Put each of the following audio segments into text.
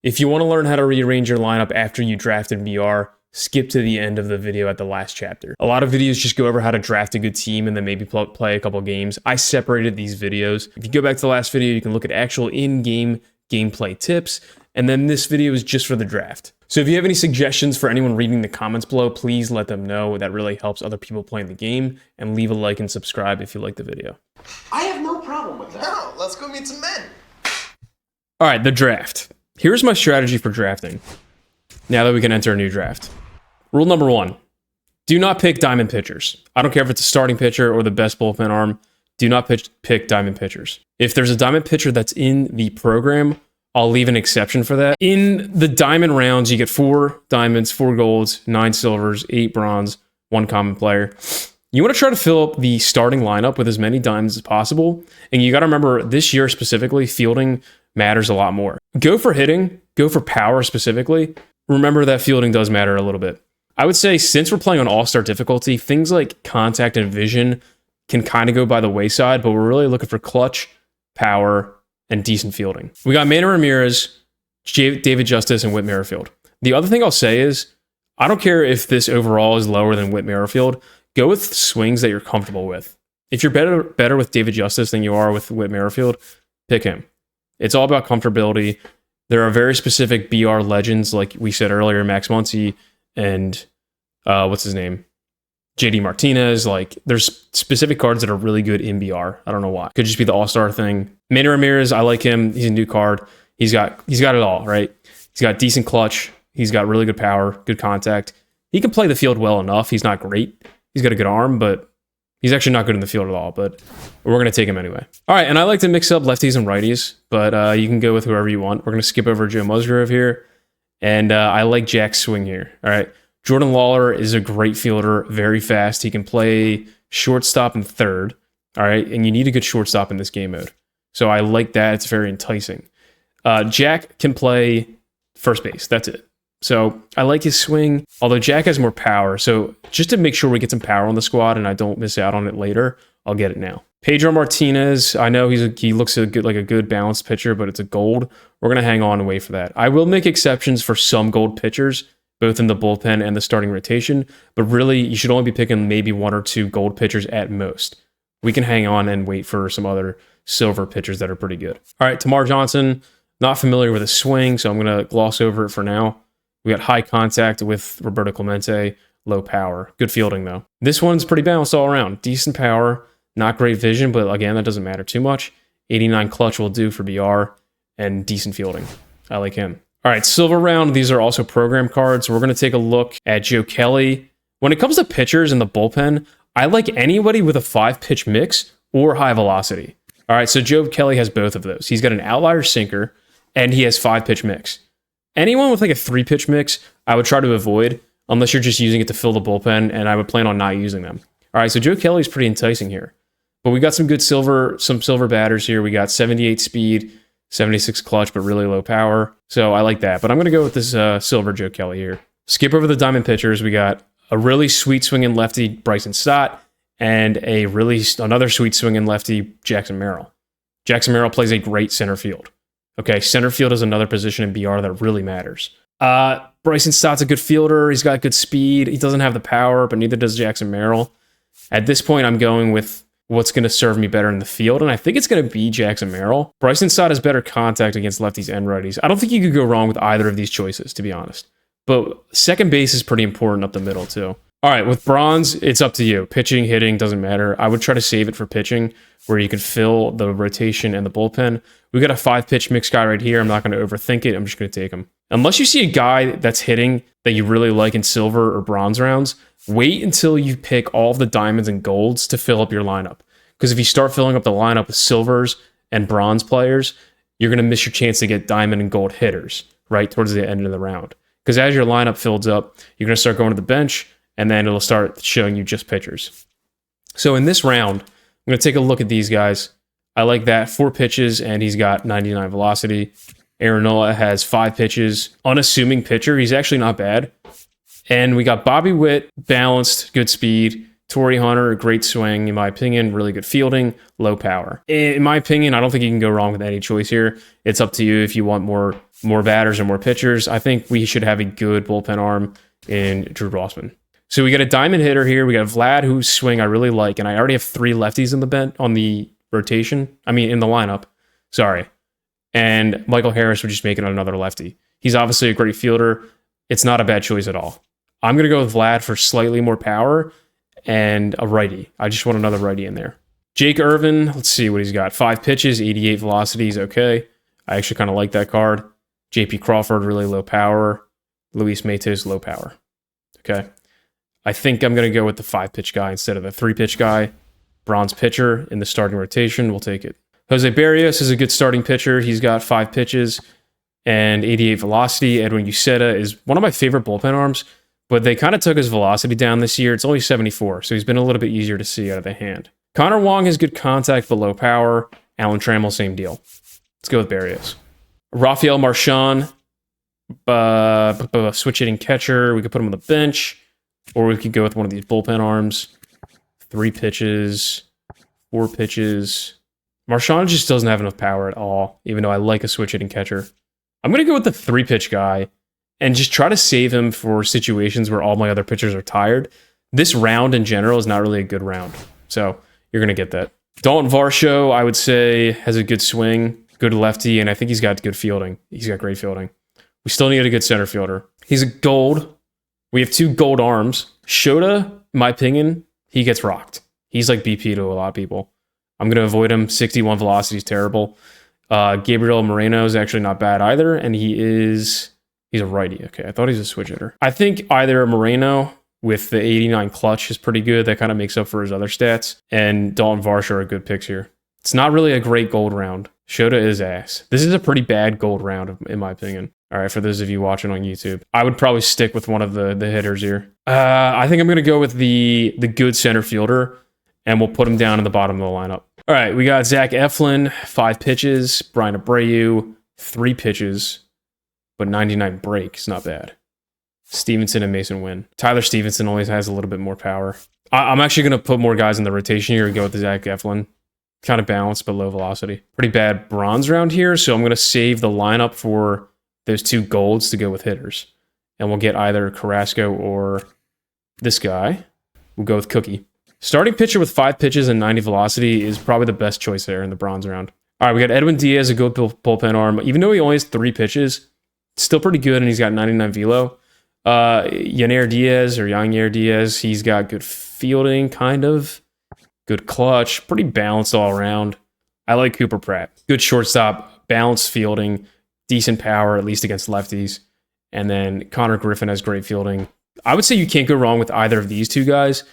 If you want to learn how to rearrange your lineup after you draft in VR, skip to the end of the video at the last chapter. A lot of videos just go over how to draft a good team and then maybe play a couple games. I separated these videos. If you go back to the last video, you can look at actual in-game gameplay tips, and then this video is just for the draft. So if you have any suggestions for anyone reading the comments below, please let them know. That really helps other people playing the game, and leave a like and subscribe if you like the video. I have no problem with that. No, let's go meet some men. All right, the draft. Here's my strategy for drafting, now that we can enter a new draft. Rule number 1, do not pick diamond pitchers. I don't care if it's a starting pitcher or the best bullpen arm. Do not pick diamond pitchers. If there's a diamond pitcher that's in the program, I'll leave an exception for that. In the diamond rounds, you get 4 diamonds, 4 golds, 9 silvers, 8 bronze, 1 common player. You want to try to fill up the starting lineup with as many diamonds as possible. And you got to remember, this year specifically, fielding matters a lot more. Go for hitting, go for power specifically. Remember that fielding does matter a little bit. I would say, since we're playing on all-star difficulty, things like contact and vision can kind of go by the wayside, but we're really looking for clutch, power, and decent fielding. We got Manny Ramirez, David Justice, and Whit Merrifield. The other thing I'll say is, I don't care if this overall is lower than Whit Merrifield. Go with swings that you're comfortable with. If you're better with David Justice than you are with Whit Merrifield, pick him. It's all about comfortability. There are very specific BR legends, like we said earlier, Max Muncy and what's his name? JD Martinez. Like, there's specific cards that are really good in BR. I don't know why. Could just be the all-star thing. Manny Ramirez, I like him. He's a new card. He's got it all, right? He's got decent clutch. He's got really good power, good contact. He can play the field well enough. He's not great. He's got a good arm, but he's actually not good in the field at all, but we're going to take him anyway. All right, and I like to mix up lefties and righties, but you can go with whoever you want. We're going to skip over Joe Musgrove here, and I like Jack's swing here. All right, Jordan Lawler is a great fielder, very fast. He can play shortstop and third, all right, and you need a good shortstop in this game mode. So I like that. It's very enticing. Jack can play first base. That's it. So I like his swing, although Jack has more power. So just to make sure we get some power on the squad and I don't miss out on it later, I'll get it now. Pedro Martinez, I know he looks like a good balanced pitcher, but it's a gold. We're going to hang on and wait for that. I will make exceptions for some gold pitchers, both in the bullpen and the starting rotation, but really you should only be picking maybe 1 or 2 gold pitchers at most. We can hang on and wait for some other silver pitchers that are pretty good. All right, Tamar Johnson, not familiar with his swing, so I'm going to gloss over it for now. We got high contact with Roberto Clemente, low power. Good fielding, though. This one's pretty balanced all around. Decent power, not great vision, but again, that doesn't matter too much. 89 clutch will do for BR, and decent fielding. I like him. All right, silver round. These are also program cards. We're going to take a look at Joe Kelly. When it comes to pitchers in the bullpen, I like anybody with a 5-pitch mix or high velocity. All right, so Joe Kelly has both of those. He's got an outlier sinker, and he has 5-pitch mix. Anyone with like a 3-pitch mix, I would try to avoid unless you're just using it to fill the bullpen, and I would plan on not using them. All right, so Joe Kelly's pretty enticing here. But we got some good silver batters here. We got 78 speed, 76 clutch, but really low power. So I like that. But I'm going to go with this silver Joe Kelly here. Skip over the diamond pitchers. We got a really sweet swinging lefty, Bryson Stott, and another sweet swinging lefty, Jackson Merrill. Jackson Merrill plays a great center field. Okay, center field is another position in BR that really matters. Bryson Stott's a good fielder. He's got good speed. He doesn't have the power, but neither does Jackson Merrill. At this point, I'm going with what's going to serve me better in the field, and I think it's going to be Jackson Merrill. Bryson Stott has better contact against lefties and righties. I don't think you could go wrong with either of these choices, to be honest. But second base is pretty important up the middle, too. All right, with bronze, it's up to you. Pitching, hitting, doesn't matter. I would try to save it for pitching, where you could fill the rotation and the bullpen. We got a 5-pitch mix guy right here. I'm not going to overthink it. I'm just going to take him. Unless you see a guy that's hitting that you really like in silver or bronze rounds, wait until you pick all of the diamonds and golds to fill up your lineup. Because if you start filling up the lineup with silvers and bronze players, you're going to miss your chance to get diamond and gold hitters right towards the end of the round. Because as your lineup fills up, you're going to start going to the bench, and then it'll start showing you just pitchers. So in this round, I'm going to take a look at these guys. I like that. 4 pitches, and he's got 99 velocity. Aaron Nola has 5 pitches. Unassuming pitcher. He's actually not bad. And we got Bobby Witt, balanced, good speed, Torrey Hunter, great swing, in my opinion, really good fielding, low power. In my opinion, I don't think you can go wrong with any choice here. It's up to you if you want more batters or more pitchers. I think we should have a good bullpen arm in Drew Rossman. So we got a diamond hitter here. We got Vlad, whose swing I really like, and I already have 3 lefties in the bench on the rotation. I mean, in the lineup. Sorry. And Michael Harris would just make it another lefty. He's obviously a great fielder. It's not a bad choice at all. I'm going to go with Vlad for slightly more power and a righty. I just want another righty in there. Jake Irvin, let's see what he's got. 5 pitches, 88 velocities. Okay. I actually kind of like that card. JP Crawford, really low power. Luis Matos, low power. Okay. I think I'm going to go with the 5-pitch guy instead of the 3-pitch guy. Bronze pitcher in the starting rotation. We'll take it. Jose Barrios is a good starting pitcher. He's got 5 pitches and 88 velocity. Edwin Uceta is one of my favorite bullpen arms, but they kind of took his velocity down this year. It's only 74, so he's been a little bit easier to see out of the hand. Connor Wong has good contact but low power. Alan Trammell, same deal. Let's go with Barrios. Rafael Marchand, switch hitting catcher. We could put him on the bench, or we could go with one of these bullpen arms. 3 pitches, 4 pitches. Marchand just doesn't have enough power at all, even though I like a switch hitting catcher. I'm going to go with the 3-pitch guy and just try to save him for situations where all my other pitchers are tired. This round in general is not really a good round, so you're going to get that. Dalton Varsho, I would say, has a good swing, good lefty, and I think he's got good fielding. He's got great fielding. We still need a good center fielder. He's a gold. We have 2 gold arms. Shota, in my opinion, he gets rocked. He's like BP to a lot of people. I'm going to avoid him. 61 velocity is terrible. Gabriel Moreno is actually not bad either, and he's a righty. Okay, I thought he was a switch hitter. I think either Moreno with the 89 clutch is pretty good. That kind of makes up for his other stats. And Dalton Varsho are good picks here. It's not really a great gold round. Shota is ass. This is a pretty bad gold round, in my opinion. All right, for those of you watching on YouTube, I would probably stick with one of the hitters here. I think I'm going to go with the good center fielder, and we'll put him down in the bottom of the lineup. All right, we got Zach Eflin, 5 pitches. Brian Abreu, 3 pitches, but 99 break is not bad. Stevenson and Mason Wynn. Tyler Stevenson always has a little bit more power. I'm actually going to put more guys in the rotation here and go with the Zach Eflin. Kind of balanced, but low velocity. Pretty bad bronze round here, so I'm going to save the lineup for those 2 golds to go with hitters. And we'll get either Carrasco or this guy. We'll go with Cookie. Starting pitcher with 5 pitches and 90 velocity is probably the best choice there in the bronze round. All right, we got Edwin Diaz, a good bullpen arm. Even though he only has 3 pitches, still pretty good, and he's got 99 velo. Yair Diaz, he's got good fielding, kind of. Good clutch, pretty balanced all around. I like Cooper Pratt. Good shortstop, balanced fielding, decent power, at least against lefties. And then Connor Griffin has great fielding. I would say you can't go wrong with either of these 2 guys.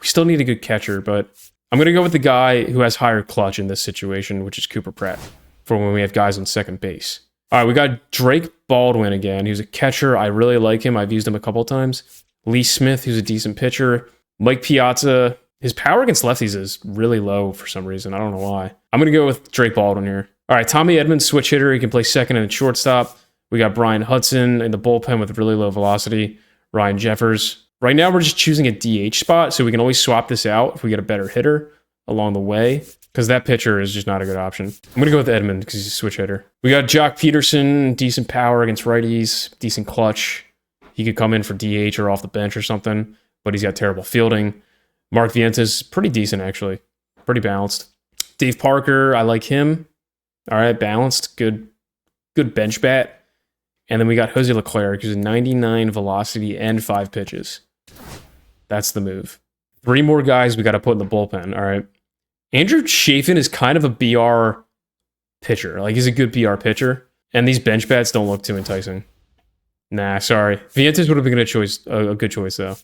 We still need a good catcher, but I'm going to go with the guy who has higher clutch in this situation, which is Cooper Pratt, for when we have guys on second base. All right, we got Drake Baldwin again. He's a catcher. I really like him. I've used him a couple times. Lee Smith, who's a decent pitcher. Mike Piazza, his power against lefties is really low for some reason. I don't know why. I'm going to go with Drake Baldwin here. All right, Tommy Edmonds, switch hitter. He can play second and shortstop. We got Brian Hudson in the bullpen with really low velocity. Ryan Jeffers. Right now, we're just choosing a DH spot, so we can always swap this out if we get a better hitter along the way, because that pitcher is just not a good option. I'm going to go with Edmund because he's a switch hitter. We got Jock Peterson, decent power against righties, decent clutch. He could come in for DH or off the bench or something, but he's got terrible fielding. Mark Vientos, pretty decent, actually. Pretty balanced. Dave Parker, I like him. All right, balanced, good bench bat. And then we got Jose Leclerc, who's a 99 velocity and 5 pitches. That's the move. 3 more guys we got to put in the bullpen. All right. Andrew Chafin is kind of a BR pitcher. Like, he's a good BR pitcher. And these bench bats don't look too enticing. Nah, sorry. Vientos would have been a good choice, though.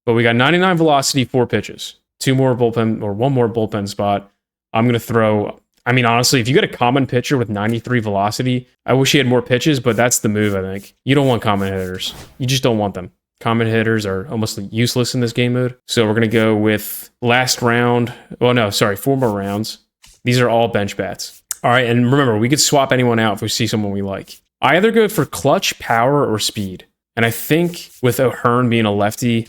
But we got 99 velocity, 4 pitches. 2 more bullpen, or 1 more bullpen spot. I'm going to throw... I mean, honestly, if you get a common pitcher with 93 velocity, I wish he had more pitches, but that's the move, I think. You don't want common hitters. You just don't want them. Common hitters are almost useless in this game mode. So we're going to go with last round. Well, no, sorry, 4 more rounds. These are all bench bats. All right, and remember, we could swap anyone out if we see someone we like. I either go for clutch, power, or speed. And I think with O'Hearn being a lefty,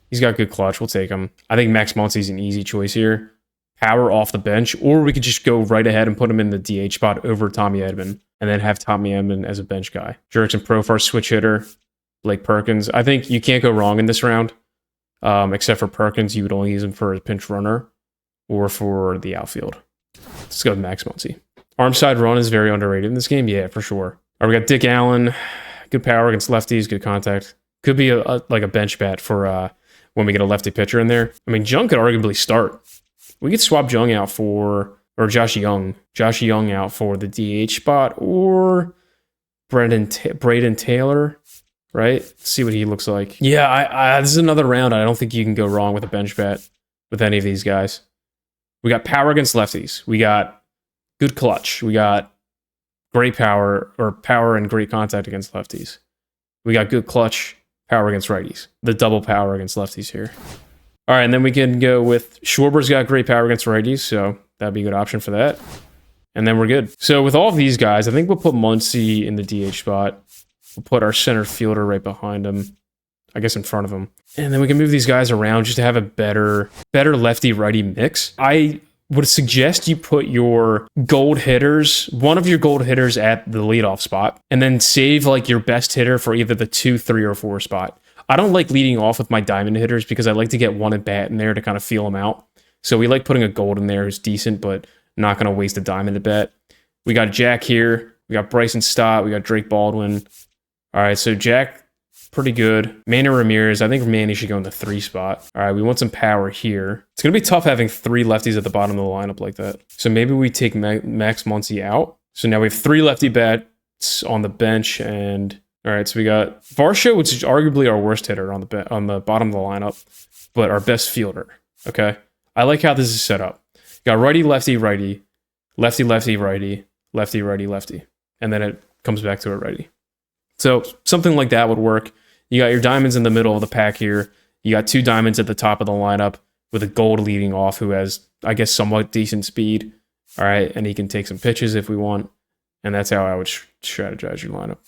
He's got good clutch. We'll take him. I think Max Muncy's an easy choice here. Power off the bench, or we could just go right ahead and put him in the DH spot over Tommy Edman, and then have Tommy Edman as a bench guy. Jurickson Profar, switch hitter. Blake Perkins. I think you can't go wrong in this round, except for Perkins. You would only use him for a pinch runner or for the outfield. Let's go with Max Muncy. Arm side run is very underrated in this game. Yeah, for sure. All right, we got Dick Allen. Good power against lefties. Good contact. Could be like a bench bat for when we get a lefty pitcher in there. I mean, Jung could arguably start. We could swap Jung out for, or Josh Young out for the DH spot, or Braden Taylor, right? See what he looks like. Yeah, this is another round. I don't think you can go wrong with a bench bat with any of these guys. We got power against lefties. We got good clutch. We got great power, or power and great contact against lefties. We got good clutch, power against righties. The double power against lefties here. All right, and then we can go with Schwarber's got great power against righties, so that'd be a good option for that. And then we're good. So with all of these guys, I think we'll put Muncy in the DH spot. We'll put our center fielder right behind him. I guess in front of him. And then we can move these guys around just to have a better lefty-righty mix. I would suggest you put your gold hitters, one of your gold hitters at the leadoff spot, and then save like your best hitter for either the 2, 3, or 4 spot. I don't like leading off with my diamond hitters because I like to get one at bat in there to kind of feel them out. So we like putting a gold in there who's decent, but not going to waste a diamond at bat. We got Jack here. We got Bryson Stott. We got Drake Baldwin. All right, so Jack, pretty good. Manny Ramirez. I think Manny should go in the 3 spot. All right, we want some power here. It's going to be tough having 3 lefties at the bottom of the lineup like that. So maybe we take Max Muncy out. So now we have 3 lefty bats on the bench, and all right, so we got Varsho, which is arguably our worst hitter on the bottom of the lineup, but our best fielder. Okay, I like how this is set up. Got righty, lefty, righty, lefty, lefty, righty, lefty, righty, lefty, and then it comes back to a righty. So something like that would work. You got your diamonds in the middle of the pack here. You got 2 diamonds at the top of the lineup with a gold leading off who has, I guess, somewhat decent speed. All right, and he can take some pitches if we want. And that's how I would strategize your lineup.